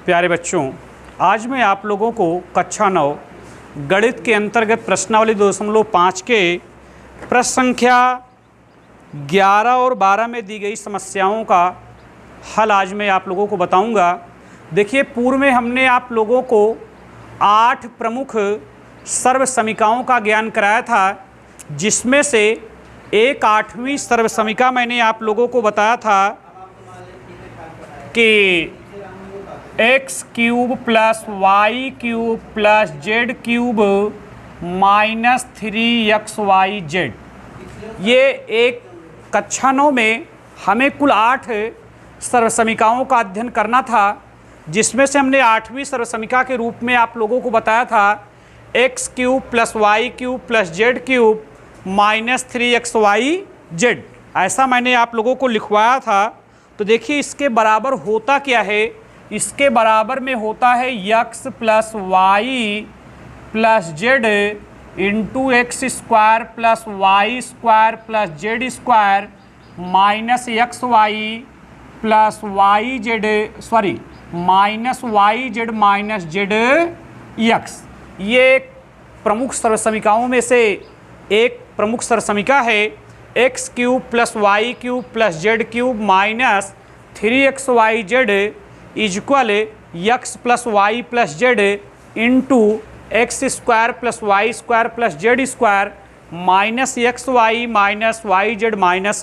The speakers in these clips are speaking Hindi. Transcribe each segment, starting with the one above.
प्यारे बच्चों, आज मैं आप लोगों को कक्षा 9 गणित के अंतर्गत प्रश्नावली 2.5 के प्रश्न संख्या 11 और 12 में दी गई समस्याओं का हल आज मैं आप लोगों को बताऊंगा। देखिए, पूर्व में हमने आप लोगों को 8 प्रमुख सर्वसमीकाओं का ज्ञान कराया था, जिसमें से एक 8वीं सर्वसमीका मैंने आप लोगों को बताया था कि x cube plus y cube plus z cube minus 3xyz। ये एक कक्षा 9 में हमें कुल 8 सर्वसमीकाओं का अध्ययन करना था, जिसमें से हमने 8वीं सर्वसमीका के रूप में आप लोगों को बताया था x cube plus y cube plus z cube minus 3xyz। ऐसा मैंने आप लोगों को लिखवाया था। तो देखिए, इसके बराबर होता क्या है। इसके बराबर में होता है x plus y plus z into x square plus y square plus z square minus x y plus y z minus y z minus z x. ये प्रमुख सर्वसमीकाओं में से एक प्रमुख सर्वसमीका है। X cube plus y cube plus z cube minus 3xyz is equal x plus y plus z into x square plus y square plus z square minus x y minus y z minus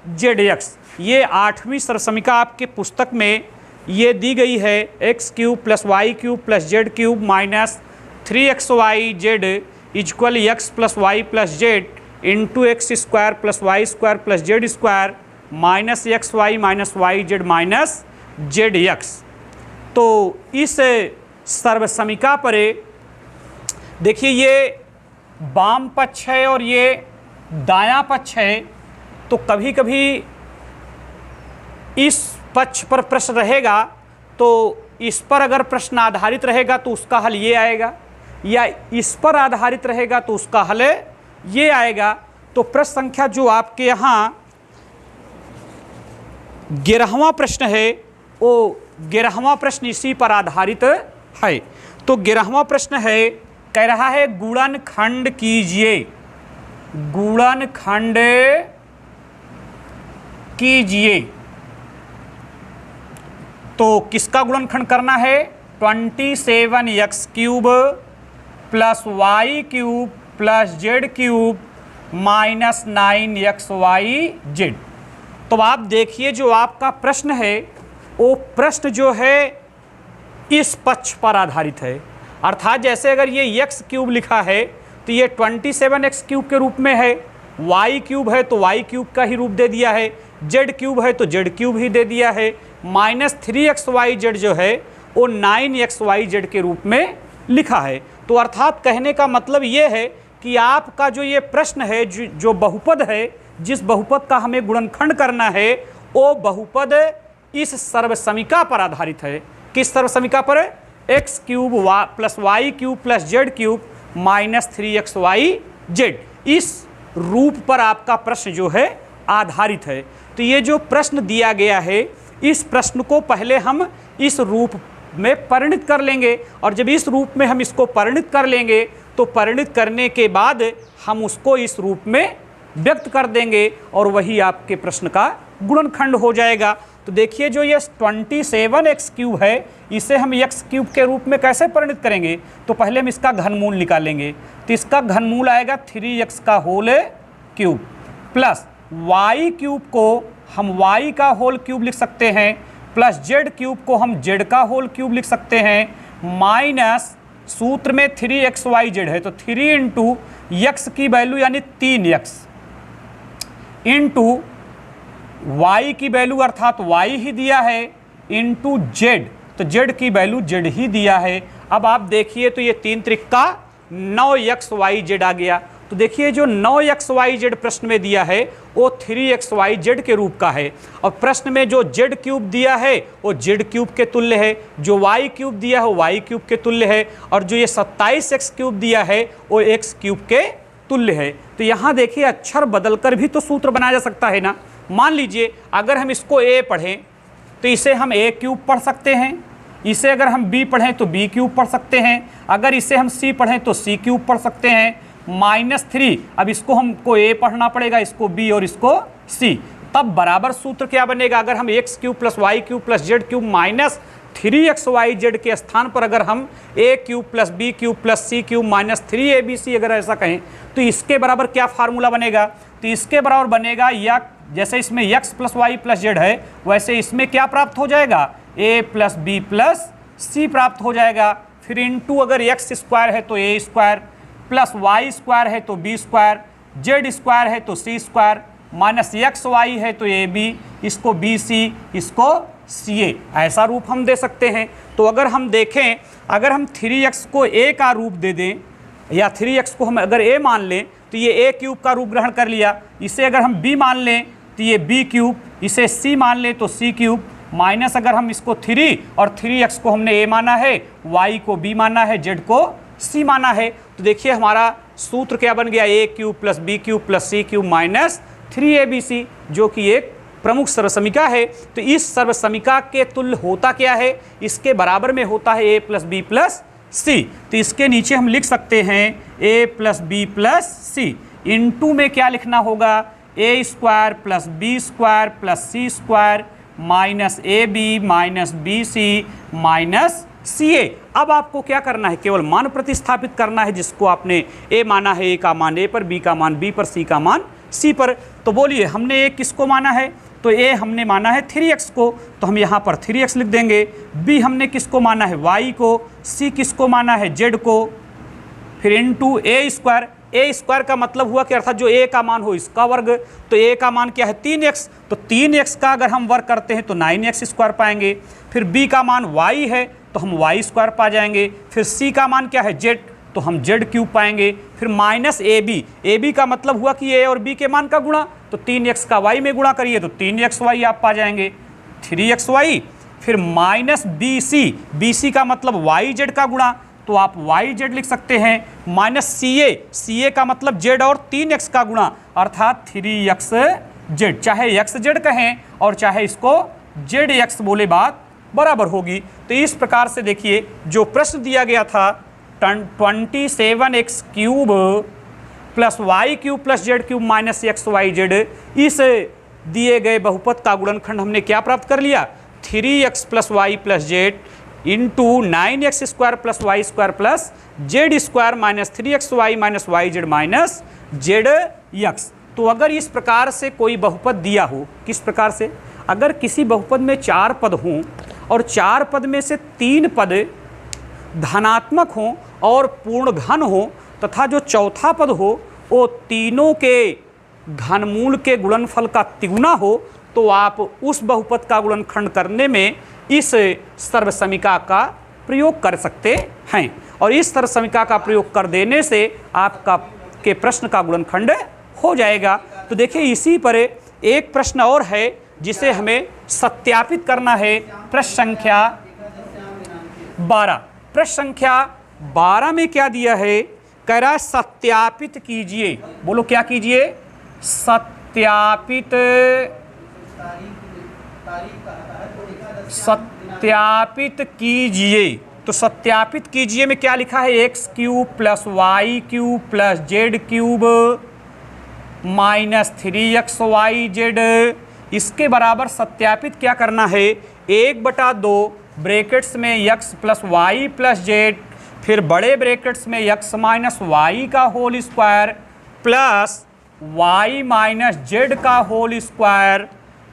z x. ये 8वीं सर्वसमीका आपके पुस्तक में ये दी गई है। X cube plus y cube plus z cube minus 3xyz is equal x plus y plus z into x square plus y square plus z square minus x y minus y z minus z x. तो इस सर्वसमीका पर देखिए, ये वाम पक्ष है और ये दायां पक्ष है। तो कभी कभी इस पक्ष पर प्रश्न रहेगा, तो इस पर अगर प्रश्न आधारित रहेगा तो उसका हल ये आएगा, या इस पर आधारित रहेगा तो उसका हल ये आएगा। तो प्रश्न संख्या जो आपके यहाँ 11वां प्रश्न है, वो 11वां प्रश्न इसी पर आधारित है। तो 11वां प्रश्न है, कह रहा है गुणनखंड कीजिए। गुणनखंड कीजिए। तो किसका गुणनखंड करना है? 27x cube plus y cube plus z cube minus 9xyz। तो आप देखिए, जो आपका प्रश्न है वो प्रश्न जो है इस पक्ष पर आधारित है। अर्थात जैसे अगर ये x क्यूब लिखा है तो ये 27x क्यूब के रूप में है, y क्यूब है तो y क्यूब का ही रूप दे दिया है, z क्यूब है तो z क्यूब ही दे दिया है, माइनस 3xyz जो है वो 9xyz के रूप में लिखा है। तो अर्थात कहने का मतलब ये है कि आपका जो ये प्रश्न है, जो बहुपद है, जिस बहुपद का हमें गुणनखंड करना है, वो बहुपद इस सर्वसमीका पर आधारित है। किस सर्वसमीका पर? X cube plus y cube plus z cube minus 3xyz। इस रूप पर आपका प्रश्न जो है आधारित है। तो ये जो प्रश्न दिया गया है, इस प्रश्न को पहले हम इस रूप में परिणित कर लेंगे, और जब इस रूप में हम इसको परिणित कर लेंगे तो परिणित करने के बाद हम उसको इस रूप में व्यक्त कर देंगे और वही आपके प्रश्न का गुणनखंड हो जाएगा। तो देखिए, जो ये 27x क्यूब है, इसे हम x क्यूब के रूप में कैसे परिणित करेंगे? तो पहले हम इसका घनमूल निकालेंगे। तो इसका घनमूल आएगा 3x का whole cube plus y cube को हम y का होल क्यूब लिख सकते हैं, प्लस z क्यूब को हम z का होल क्यूब लिख सकते हैं, माइनस सूत्र में 3xyz है तो 3 इंटू x की वैल्यू यानी 3x इंटू y की वैल्यू अर्थात y ही दिया है इंटू z, तो z की वैल्यू z ही दिया है। अब आप देखिए, तो ये 3 त्रिका 9xyz आ गया। तो देखिए, जो 9xyz प्रश्न में दिया है वो 3xyz के रूप का है, और प्रश्न में जो z क्यूब दिया है वो z क्यूब के तुल्य है, जो y क्यूब दिया है y क्यूब के तुल्य है, और जो ये 27x क्यूब दिया है वो x क्यूब के तुल्य है। तो यहाँ देखिए, अक्षर बदलकर भी तो सूत्र बनाया जा सकता है ना। मान लीजिए अगर हम इसको a पढ़ें तो इसे हम a क्यूब पढ़ सकते हैं, इसे अगर हम b पढ़ें तो b क्यूब पढ़ सकते हैं, अगर इसे हम c पढ़ें तो c क्यूब पढ़ सकते हैं, -3। अब इसको हमको a पढ़ना पड़ेगा, इसको b और इसको c। तब बराबर सूत्र क्या बनेगा, अगर हम x cube plus y cube plus z cube minus 3xyz के स्थान पर अगर हम a cube plus b cube plus c cube minus 3abc अगर ऐसा कहें तो इसके बराबर क्या फार्मूला बनेगा, तो इसके बराबर बनेगा या जैसे इसमें x plus y plus z है वैसे इसमें क्या प्राप्त हो जाएगा, a plus B plus c प्राप्त हो जाएगा। फिर इनटू अगर x स्क्वायर है तो a square, plus y square है तो b स्क्वायर, जेड स्क्वायर है तो c square, minus x y है तो ए बी, इसको बी सी, इसको सी ए, ऐसा रूप हम दे सकते हैं। तो अगर हम देखें, अगर हम 3x को a का रूप दे दें या 3x को हम अगर a मान लें तो ये a क्यूब का रूप ग्रहण कर लिया, इसे अगर हम b मान लें तो ये b क्यूब, इसे c मान लें तो c क्यूब, माइनस अगर हम इसको 3 और 3x को हमने a माना है, y को b माना है, z को c माना है। तो देखिए हमारा सूत्र क्या बन गया, a cube plus b cube plus c cube minus 3abc, जो कि एक प्रमुख सर्वसमीका है। तो इस सर्वसमीका के तुल्य होता क्या है, इसके बराबर में होता है a plus B plus C. तो इसके नीचे हम लिख सकते हैं a plus B plus C, into में क्या लिखना होगा, a square plus B square plus C square minus A B minus B C minus C A. अब आपको क्या करना है, केवल मान प्रतिस्थापित करना है, जिसको आपने a माना है, a का मान a पर, b का मान b पर, c का मान c पर। तो बोलिए हमने a किसको माना है, तो a हमने माना है 3x को, तो हम यहाँ पर 3x लिख देंगे। b हमने किसको माना है, y को, c किसको माना है, z को, फिर into a square. a square का मतलब हुआ कि अर्थात जो a का मान हो इसका वर्ग, तो a का मान क्या है 3x, तो 3x का अगर हम वर्ग करते हैं तो 9x स्क्वायर पाएंगे। फिर b का मान y है तो हम y स्क्वायर पा जाएंगे। फिर c का मान क्या है z, तो हम z क्यूब पाएंगे। फिर माइनस ए बी का मतलब हुआ कि a और b के मान का गुणा, तो 3x का y में गुणा करिए तो 3xy आप पा जाएंगे 3xy। फिर माइनस बी सी का मतलब yz का गुणा, तो आप yz लिख सकते हैं। माइनस सी ए का मतलब z और 3x का गुणा अर्थात 3xz, चाहे xz कहें और चाहे इसको zx बोले बात बराबर होगी। तो इस प्रकार से देखिए जो प्रश्न दिया गया था 27x cube plus y cube plus z cube minus x y z, इस दिए गए बहुपद का गुणनखंड हमने क्या प्राप्त कर लिया, 3x plus y plus z into 9x square plus y square plus z square minus 3xy minus y z minus z x. तो अगर इस प्रकार से कोई बहुपद दिया हो, किस प्रकार से, अगर किसी बहुपद में 4 पद हों और 4 पद में से 3 पद धनात्मक हों और पूर्ण घन हो तथा जो चौथा पद हो वो तीनों के घनमूल के गुणनफल का तिगुना हो, तो आप उस बहुपद का गुणनखंड करने में इस सर्वसमीका का प्रयोग कर सकते हैं। और इस सर्वसमीका का प्रयोग कर देने से आपका के प्रश्न का गुणनखंड हो जाएगा। तो देखिए इसी पर एक प्रश्न और है जिसे हमें सत्यापित करना है। प्रश्न संख्या 12, प्रश्न संख्या 12 में क्या दिया है, कह रहा है सत्यापित कीजिए। बोलो क्या कीजिए, सत्यापित कीजिए। तो सत्यापित कीजिए में क्या लिखा है, x cube plus y cube plus z cube minus 3xyz, इसके बराबर सत्यापित क्या करना है, 1/2 ब्रैकेट्स में x plus y plus z, फिर बड़े ब्रैकेट्स में x माइनस वाई का whole square plus y minus z का होल स्क्वायर,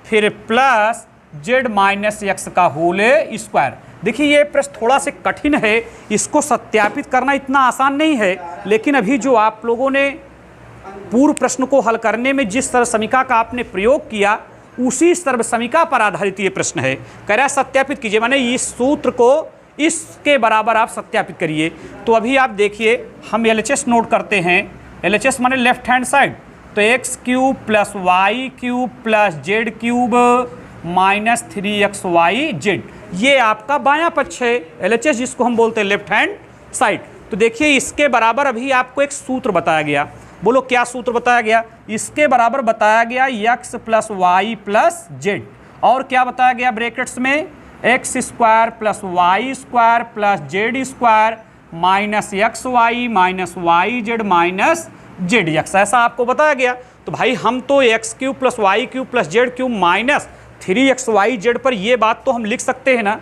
फिर प्लस z माइनस एक्स का होल स्क्वायर। देखिए ये प्रश्न थोड़ा से कठिन है, इसको सत्यापित करना इतना आसान नहीं है, लेकिन अभी जो आप लोगों ने पूर्व प्रश्न को हल करने में जिस सर्वसमीका का आपने प्रयोग किया उसी सर्वसमीका पर आधारित ये प्रश्न है। कह रहा है सत्यापित कीजिए, माने इस सूत्र को इसके बराबर आप सत्यापित करिए। तो अभी आप देखिए हम LHS नोट करते हैं, LHS माने लेफ्ट हैंड साइड, तो x cube plus y cube plus z cube minus 3xyz, ये आपका बायां पक्ष है LHS जिसको हम बोलते हैं लेफ्ट हैंड साइड। तो देखिए इसके बराबर अभी आपको एक सूत्र बताया गया, बोलो क्या सूत्र बताया गया, इसके बराबर बताया गया x plus y plus z, और क्या बताया गया ब्रैकेट्स में x square plus y square plus z square minus x y minus y z minus z x, ऐसा आपको बताया गया। तो भाई हम तो x cube plus y cube plus z cube minus 3xy पर ये बात तो हम लिख सकते हैं ना।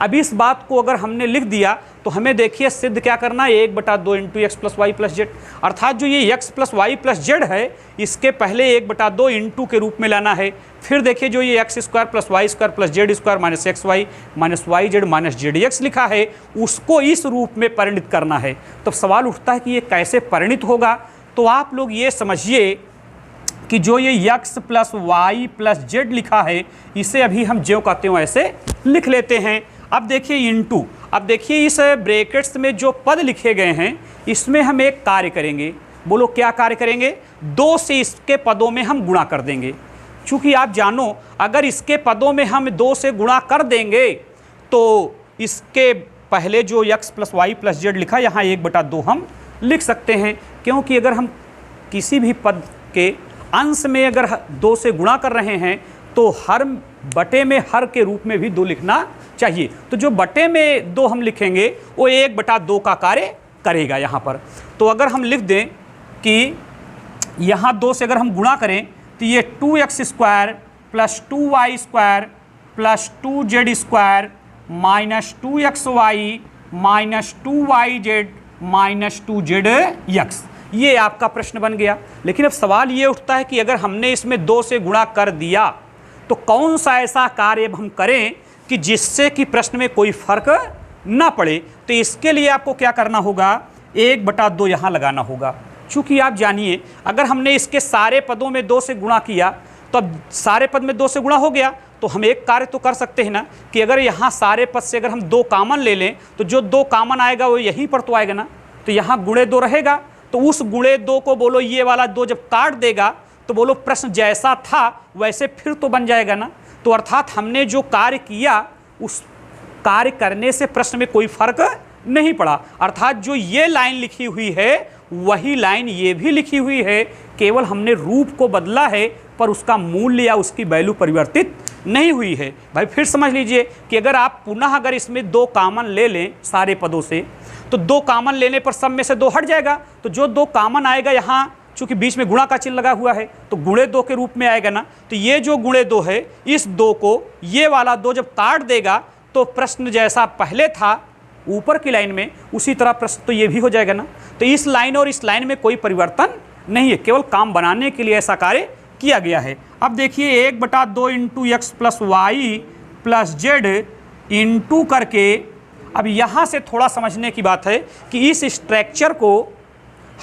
अब इस बात को अगर हमने लिख दिया तो हमें देखिए सिद्ध क्या करना है, 1/2 into x plus y plus z, अर्थात जो ये x plus y plus z है इसके पहले 1/2 इंटू के रूप में लाना है। फिर देखिए जो ये x square plus y square plus z square minus x y minus y z minus z x लिखा है उसको इस रूप में परिणित करना है। तो सवाल उठता है कि ये कैसे परिणित होगा। तो आप लोग ये समझिए कि जो ये x plus y plus z लिखा है इसे अभी हम ज्यों कहते हो ऐसे लिख लेते हैं। अब देखिए इनटू, अब देखिए इस ब्रैकेट्स में जो पद लिखे गए हैं इसमें हम एक कार्य करेंगे। बोलो क्या कार्य करेंगे? 2 से इसके पदों में हम गुणा कर देंगे। चूँकि आप जानो अगर इसके पदों में हम 2 से गुणा कर देंगे तो इसके पहले जो x plus y plus z लिखा यहाँ 1/2 हम लिख सकते हैं, क्योंकि अगर हम किसी भी पद के अंश में अगर 2 से गुणा कर रहे हैं तो हर बटे में हर के रूप में भी 2 लिखना चाहिए। तो जो बटे में 2 हम लिखेंगे वो 1/2 का कार्य करेगा यहाँ पर। तो अगर हम लिख दें कि यहाँ 2 से अगर हम गुणा करें तो ये 2x square plus 2y square plus 2z square minus 2xy minus 2yz minus 2zx, ये आपका प्रश्न बन गया। लेकिन अब सवाल ये उठता है कि अगर हमने इसमें 2 से गुणा कर दिया तो कौन सा ऐसा कार्य हम करें कि जिससे कि प्रश्न में कोई फर्क ना पड़े। तो इसके लिए आपको क्या करना होगा, 1/2 यहाँ लगाना होगा। चूँकि आप जानिए अगर हमने इसके सारे पदों में 2 से गुणा किया तो अब सारे पद में 2 से गुणा हो गया तो हम एक कार्य तो कर सकते हैं ना कि अगर यहाँ सारे पद से अगर हम 2 कॉमन ले लें तो जो 2 कॉमन आएगा वो यहीं पर तो आएगा ना। तो यहाँ गुणे 2 रहेगा तो उस गुणे 2 को बोलो ये वाला 2 जब काट देगा तो बोलो प्रश्न जैसा था वैसे फिर तो बन जाएगा ना। तो अर्थात हमने जो कार्य किया उस कार्य करने से प्रश्न में कोई फर्क नहीं पड़ा। अर्थात जो ये लाइन लिखी हुई है वही लाइन ये भी लिखी हुई है, केवल हमने रूप को बदला है पर उसका मूल्य या उसकी वैल्यू परिवर्तित नहीं हुई है। भाई फिर समझ लीजिए कि अगर आप पुनः अगर इसमें 2 कॉमन ले लें सारे पदों से तो 2 कॉमन लेने पर सब में से 2 हट जाएगा। तो जो 2 कॉमन आएगा यहाँ चूँकि बीच में गुणा का चिन्ह लगा हुआ है तो गुणे 2 के रूप में आएगा ना। तो ये जो गुणे 2 है इस 2 को ये वाला 2 जब काट देगा तो प्रश्न जैसा पहले था ऊपर की लाइन में उसी तरह प्रश्न तो ये भी हो जाएगा ना। तो इस लाइन और इस लाइन में कोई परिवर्तन नहीं है, केवल काम बनाने के लिए ऐसा कार्य किया गया है। अब देखिए 1/2 into x plus y plus z into करके, अब यहाँ से थोड़ा समझने की बात है कि इस स्ट्रक्चर को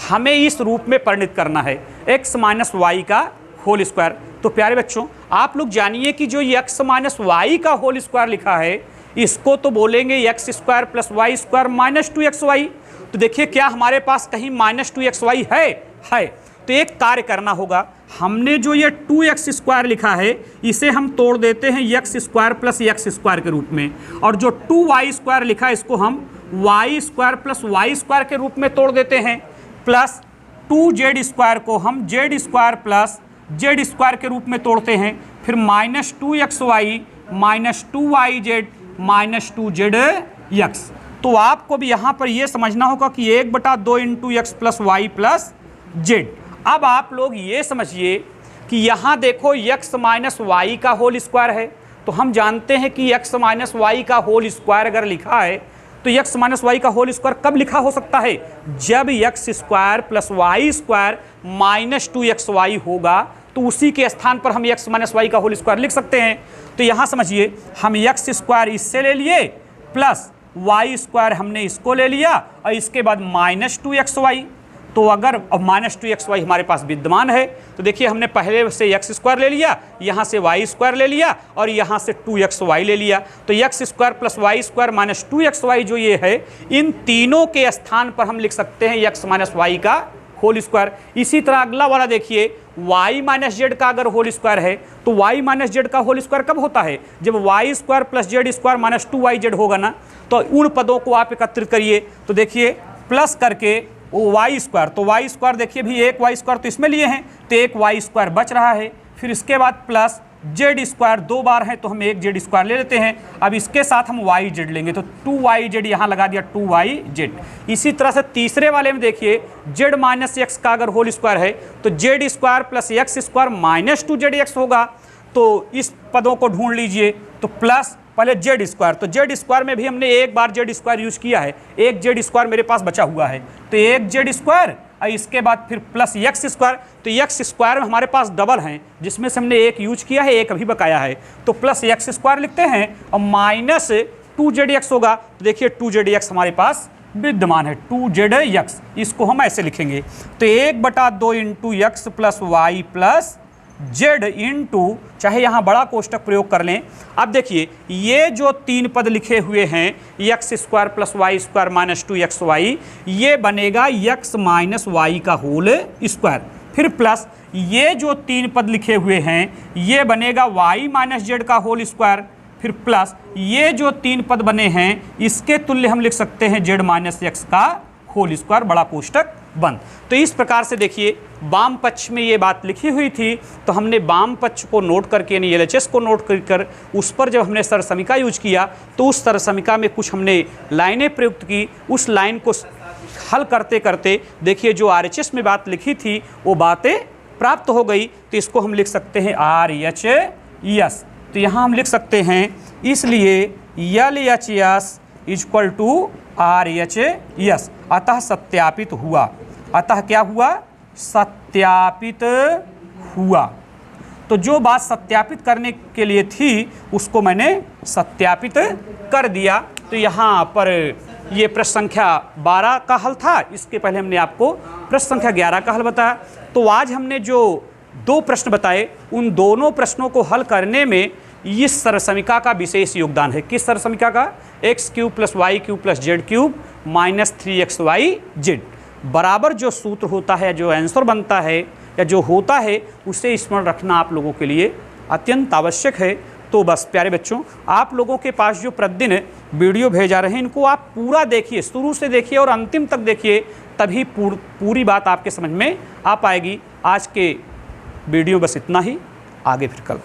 हमें इस रूप में परिणित करना है, x माइनस वाई का होल स्क्वायर। तो प्यारे बच्चों आप लोग जानिए कि जो x माइनस वाई का होल स्क्वायर लिखा है इसको तो बोलेंगे x square plus y square minus 2xy। तो देखिए क्या हमारे पास कहीं माइनस 2xy है। तो एक कार्य करना होगा, हमने जो ये 2x स्क्वायर लिखा है इसे हम तोड़ देते हैं x square plus x square के रूप में, और जो 2y स्क्वायर लिखा है इसको हम y square plus y square के रूप में तोड़ देते हैं, प्लस 2z स्क्वायर को हम z square plus z square के रूप में तोड़ते हैं, फिर minus 2xy minus 2yz minus 2zx। तो आपको भी यहाँ पर ये समझना होगा कि 1/2 into x plus y plus z. अब आप लोग ये समझिए कि यहाँ देखो x माइनस वाई का होल स्क्वायर है, तो हम जानते हैं कि x माइनस वाई का होल स्क्वायर अगर लिखा है तो x माइनस वाई का होल स्क्वायर कब लिखा हो सकता है, जब x square plus y square minus 2xy होगा तो उसी के स्थान पर हम x माइनस वाई का होल स्क्वायर लिख सकते हैं। तो यहाँ समझिए हम x स्क्वायर इससे ले लिए प्लस वाई स्क्वायर हमने इसको ले लिया और इसके बाद माइनस 2xy। तो अगर अब माइनस 2xy हमारे पास विद्यमान है तो देखिए हमने पहले से x स्क्वायर ले लिया, यहाँ से y स्क्वायर ले लिया और यहाँ से 2xy ले लिया। तो x square plus y square minus 2xy जो ये है इन तीनों के स्थान पर हम लिख सकते हैं x माइनस वाई का होल स्क्वायर। इसी तरह अगला वाला देखिए y माइनस जेड का अगर होल स्क्वायर है तो y माइनस जेड का होल स्क्वायर कब होता है, जब y square plus z square minus 2yz होगा ना। तो उन पदों को आप एकत्रित करिए तो देखिए प्लस करके वो वाई स्क्वायर, तो वाई स्क्वायर देखिए भी एक वाई स्क्वायर तो इसमें लिए हैं तो एक वाई स्क्वायर बच रहा है, फिर इसके बाद प्लस जेड स्क्वायर 2 बार है तो हम एक जेड स्क्वायर ले लेते हैं। अब इसके साथ हम वाई जेड लेंगे तो 2yz यहाँ लगा दिया 2yz। इसी तरह से तीसरे वाले में देखिए जेड माइनस एक्स का अगर होल स्क्वायर है तो Z square plus x square minus 2zx होगा। तो इस पदों को ढूंढ लीजिए तो प्लस पहले जेड स्क्वायर, तो जेड स्क्वायर में भी हमने एक बार जेड स्क्वायर यूज किया है, एक जेड स्क्वायर मेरे पास बचा हुआ है तो एक जेड स्क्वायर और इसके बाद फिर प्लस एक्स स्क्वायर। तो एक्स स्क्वायर में हमारे पास डबल हैं जिसमें से हमने एक यूज किया है, एक अभी बकाया है, तो प्लस एक्स स्क्वायर लिखते हैं और माइनस 2zx होगा। तो देखिए 2zx हमारे पास विद्यमान है 2zx, इसको हम ऐसे लिखेंगे तो 1/2 into x plus y plus z into, चाहे यहाँ बड़ा कोष्टक प्रयोग कर लें। अब देखिए ये जो 3 पद लिखे हुए हैं x square plus y square minus 2xy, ये बनेगा एक्स माइनस वाई का होल स्क्वायर, फिर प्लस ये जो 3 पद लिखे हुए हैं ये बनेगा वाई माइनस जेड का होल स्क्वायर, फिर प्लस ये जो 3 पद बने हैं इसके तुल्य हम लिख सकते हैं जेड माइनस एक्स का होल स्क्वायर, बड़ा कोष्टक बंद। तो इस प्रकार से देखिए वाम पक्ष में ये बात लिखी हुई थी तो हमने वाम पक्ष को नोट करके यानी LHS को नोट कर उस पर जब हमने सरसमिका यूज किया तो उस सरसमिका में कुछ हमने लाइनें प्रयुक्त की। उस लाइन को हल करते करते देखिए जो RHS में बात लिखी थी वो बातें प्राप्त हो गई। तो इसको हम लिख सकते हैं RHS। तो यहाँ हम लिख सकते हैं इसलिए LHS इक्वल टू RHS, अतः सत्यापित हुआ। अतः क्या हुआ? सत्यापित हुआ। तो जो बात सत्यापित करने के लिए थी उसको मैंने सत्यापित कर दिया। तो यहाँ पर ये प्रश्न संख्या 12 का हल था, इसके पहले हमने आपको प्रश्न संख्या 11 का हल बताया। तो आज हमने जो 2 प्रश्न बताए उन दोनों प्रश्नों को हल करने में इस सरसमिका का विशेष योगदान है। किस सरसमिका का? x³ + y³ + z³ minus 3xyz बराबर जो सूत्र होता है, जो आंसर बनता है या जो होता है उसे स्मरण रखना आप लोगों के लिए अत्यंत आवश्यक है। तो बस प्यारे बच्चों, आप लोगों के पास जो प्रतिदिन वीडियो भेजा रहे हैं इनको आप पूरा देखिए, शुरू से देखिए और अंतिम तक देखिए, तभी पूरी बात आपके समझ में आ पाएगी। आज के वीडियो बस इतना ही, आगे फिर कल।